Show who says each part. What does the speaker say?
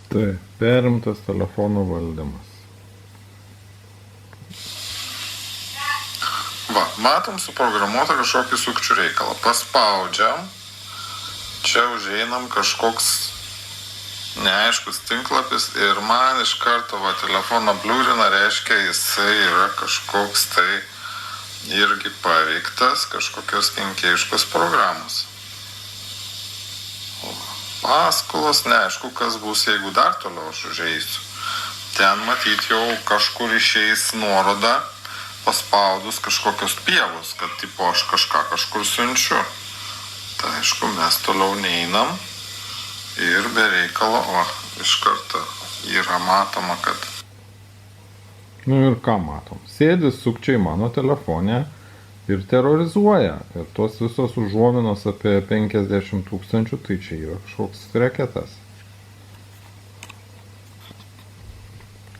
Speaker 1: Tai perimtas telefono valdymas.
Speaker 2: Va, matom suprogramuotą kažkokį sukčių reikalą. Paspaudžiam, čia užeinam kažkoks neaiškus tinklapis ir man iš karto telefoną bliūrina, reiškia jisai yra kažkoks tai irgi paveiktas kažkokios kenkėjiškos programos. Paskolos, neaišku, kas bus, jeigu dar toliau aš užeisiu. Ten matyti jau kažkur išeis nuoroda, paspaudus kažkokios pievos, kad tipo aš kažką kažkur siunčiu. Tai aišku, mes toliau neinam ir be reikalo, iš karto yra matoma, kad...
Speaker 1: Nu ir ką matom? Sėdi sukčiai mano telefone ir terrorizuoja. Ir tos visos užuominos apie 50 000, tai čia yra kažkoks reketas.